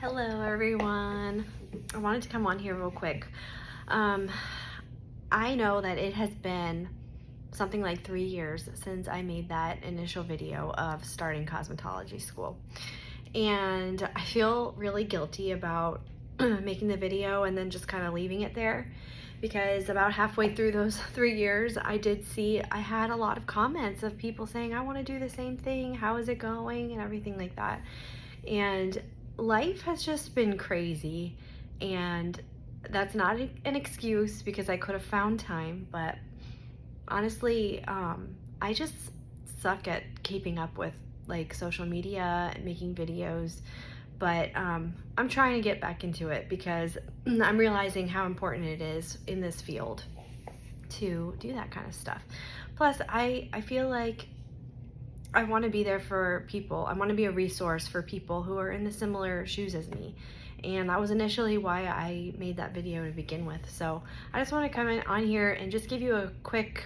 Hello everyone. I wanted to come on here real quick. I know that it has been something like 3 years since I made that initial video of starting cosmetology school. And I feel really guilty about making the video and then just kind of leaving it there, because about halfway through those 3 years, I had a lot of comments of people saying, I want to do the same thing. How is it going? And everything like that. And life has just been crazy, and that's not an excuse because I could have found time, but honestly, I just suck at keeping up with like social media and making videos. But I'm trying to get back into it because I'm realizing how important it is in this field to do that kind of stuff. Plus, I feel like I want to be there for people. I want to be a resource for people who are in the similar shoes as me. And that was initially why I made that video to begin with. So I just want to come in on here and just give you a quick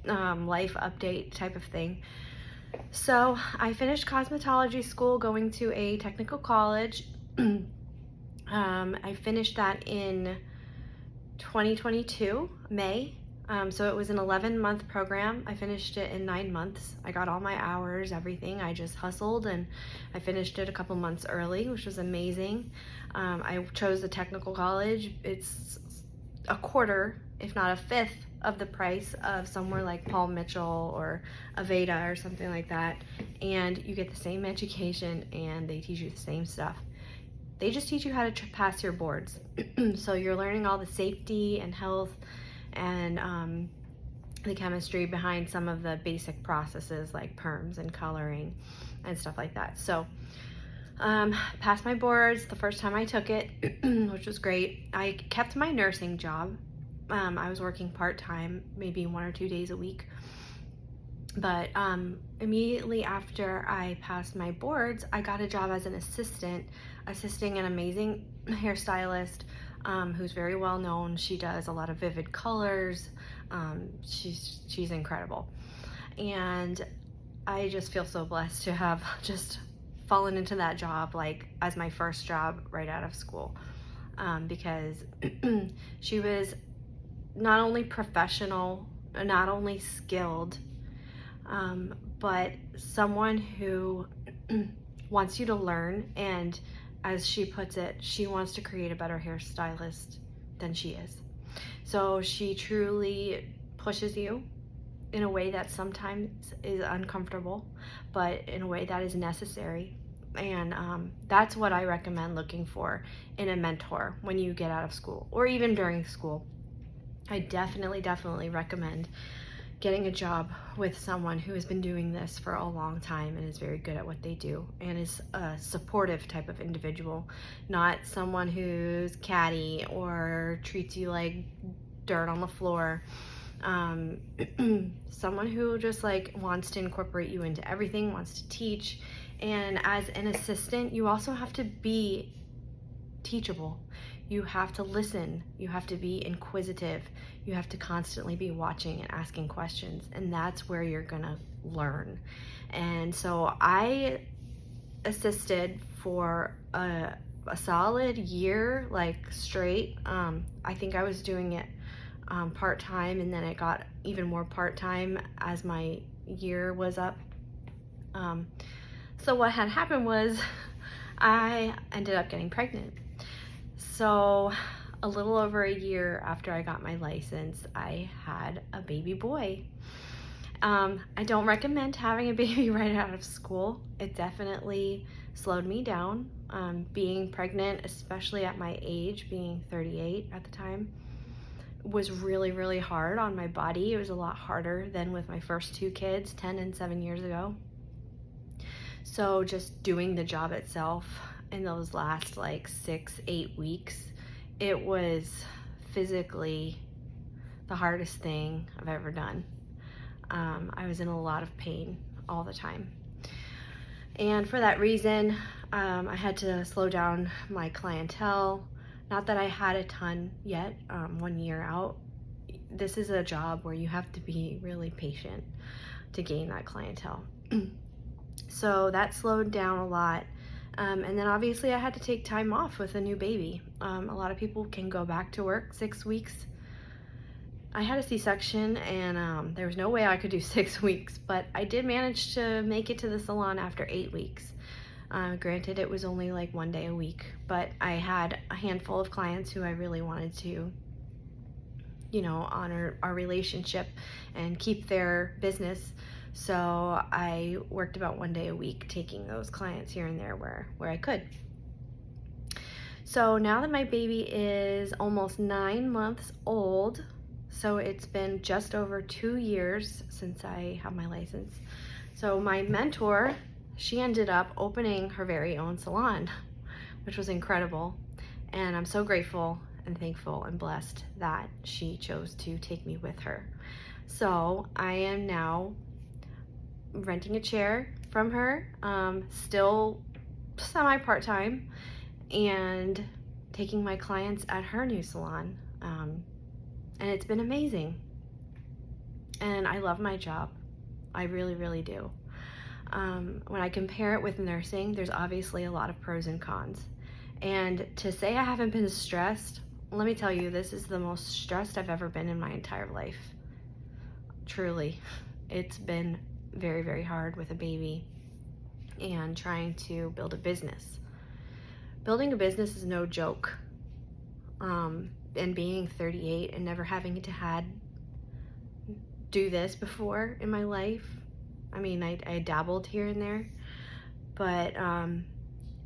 life update type of thing. So I finished cosmetology school, going to a technical college. I finished that in 2022, May. So it was an 11-month program. I finished it in 9 months. I got all my hours, everything. I just hustled and I finished it a couple months early, which was amazing. I chose the technical college. It's a quarter, if not a fifth, of the price of somewhere like Paul Mitchell or Aveda or something like that. And you get the same education and they teach you the same stuff. They just teach you how to pass your boards. So you're learning all the safety and health and the chemistry behind some of the basic processes like perms and coloring and stuff like that. So passed my boards the first time I took it, which was great. I kept my nursing job. I was working part-time, maybe 1 or 2 days a week. But immediately after I passed my boards, I got a job as an assistant, assisting an amazing hairstylist who's very well known. She does a lot of vivid colors. She's incredible. And I just feel so blessed to have just fallen into that job like as my first job right out of school, because she was not only professional, not only skilled, but someone who wants you to learn, and as she puts it, she wants to create a better hairstylist than she is. So she truly pushes you in a way that sometimes is uncomfortable, but in a way that is necessary. And that's what I recommend looking for in a mentor when you get out of school or even during school. I definitely recommend getting a job with someone who has been doing this for a long time and is very good at what they do and is a supportive type of individual, not someone who's catty or treats you like dirt on the floor. Someone who just like wants to incorporate you into everything, wants to teach. And as an assistant, you also have to be teachable. You have to listen, you have to be inquisitive, you have to constantly be watching and asking questions, and that's where you're gonna learn. And so I assisted for a solid year, like straight. I think I was doing it part-time, and then it got even more part-time as my year was up. So what had happened was I ended up getting pregnant. So a little over a year after I got my license, I had a baby boy. I don't recommend having a baby right out of school. It definitely slowed me down. Being pregnant, especially at my age, being 38 at the time, was really hard on my body. It was a lot harder than with my first 2 kids 10 and 7 years ago. So just doing the job itself in those last like 6-8 weeks, it was physically the hardest thing I've ever done. I was in a lot of pain all the time. And for that reason, I had to slow down my clientele. Not that I had a ton yet, 1 year out. This is a job where you have to be really patient to gain that clientele. So that slowed down a lot. And then obviously I had to take time off with a new baby. A lot of people can go back to work 6 weeks. I had a C-section, and there was no way I could do 6 weeks, but I did manage to make it to the salon after 8 weeks. Granted, it was only like 1 day a week, but I had a handful of clients who I really wanted to, honor our relationship and keep their business. So I worked about 1 day a week, taking those clients here and there where I could. So now that my baby is almost 9 months old, so it's been just over 2 years since I have my license. So my mentor, she ended up opening her very own salon, which was incredible. And I'm so grateful and thankful and blessed that she chose to take me with her. So I am now renting a chair from her, still semi part-time, and taking my clients at her new salon. And it's been amazing. And I love my job. I really, really do. When I compare it with nursing, there's obviously a lot of pros and cons. And to say I haven't been stressed, let me tell you, this is the most stressed I've ever been in my entire life. Truly. It's been very, very hard with a baby and trying to build a business. Building a business is no joke. And being 38 and never having to do this before in my life. I mean, I dabbled here and there, but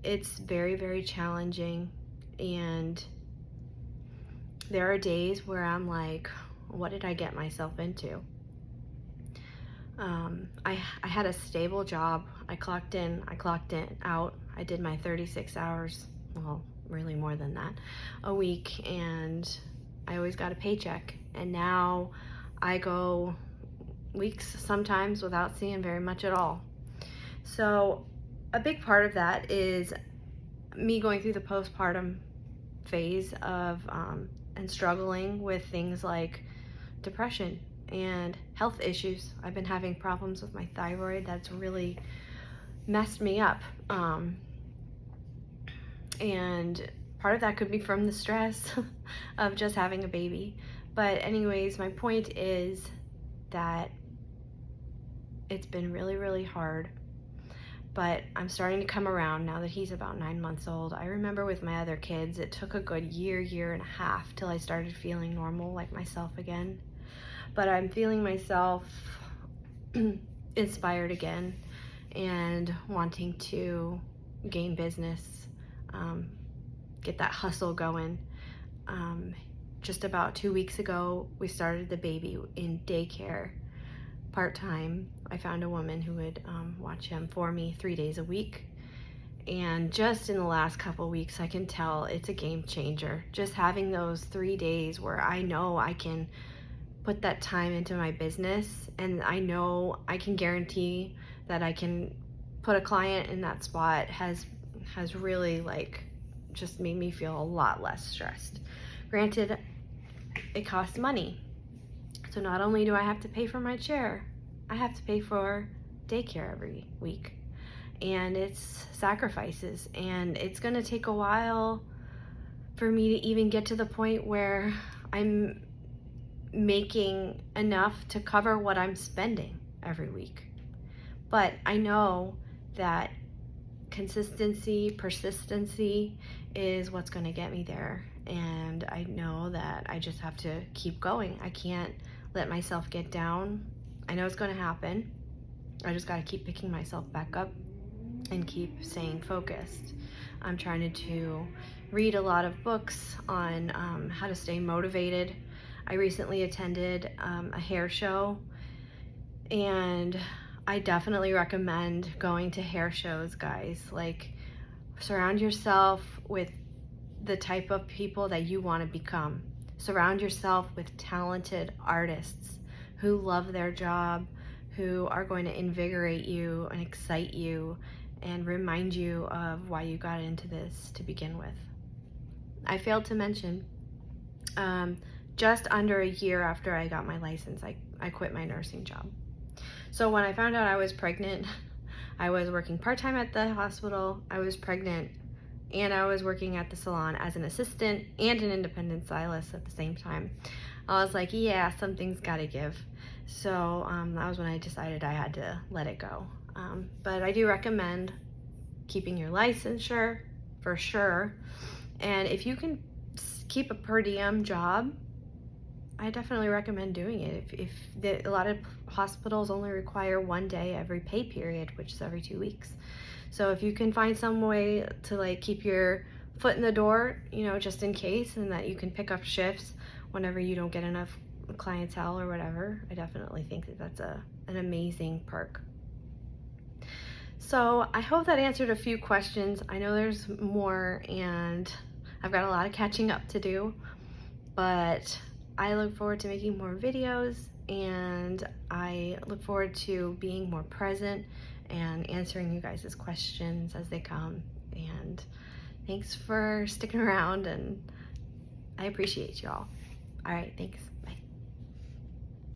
it's very, very challenging. And there are days where I'm like, what did I get myself into? I had a stable job. I clocked in out. I did my 36 hours, well, really more than that, a week, and I always got a paycheck. And now I go weeks sometimes without seeing very much at all. So a big part of that is me going through the postpartum phase of and struggling with things like depression and health issues. I've been having problems with my thyroid that's really messed me up. And part of that could be from the stress of just having a baby. But anyways, my point is that it's been really, really hard. But I'm starting to come around now that he's about 9 months old. I remember with my other kids, it took a good year and a half till I started feeling normal, like myself again. But I'm feeling myself inspired again and wanting to gain business, get that hustle going. Just about 2 weeks ago, we started the baby in daycare part-time. I found a woman who would watch him for me 3 days a week. And just in the last couple weeks, I can tell it's a game changer. Just having those 3 days where I know I can put that time into my business, and I know I can guarantee that I can put a client in that spot has really just made me feel a lot less stressed. Granted, it costs money. So not only do I have to pay for my chair, I have to pay for daycare every week. And it's sacrifices, and it's gonna take a while for me to even get to the point where I'm making enough to cover what I'm spending every week. But I know that consistency, persistency is what's going to get me there. And I know that I just have to keep going. I can't let myself get down. I know it's going to happen. I just got to keep picking myself back up and keep staying focused. I'm trying to read a lot of books on how to stay motivated. I recently attended a hair show, and I definitely recommend going to hair shows, guys. Surround yourself with the type of people that you want to become. Surround yourself with talented artists who love their job, who are going to invigorate you and excite you and remind you of why you got into this to begin with. I failed to mention, just under a year after I got my license, I quit my nursing job. So when I found out I was pregnant, I was working part-time at the hospital, I was pregnant, and I was working at the salon as an assistant and an independent stylist at the same time. I was like, yeah, something's gotta give. So that was when I decided I had to let it go. But I do recommend keeping your licensure for sure. And if you can keep a per diem job, I definitely recommend doing it. A lot of hospitals only require 1 day every pay period, which is every 2 weeks. So if you can find some way to like keep your foot in the door, you know, just in case, and that you can pick up shifts whenever you don't get enough clientele or whatever, I definitely think that that's an amazing perk. So I hope that answered a few questions. I know there's more and I've got a lot of catching up to do, but I look forward to making more videos, and I look forward to being more present and answering you guys' questions as they come. And thanks for sticking around, and I appreciate you all. All right, thanks.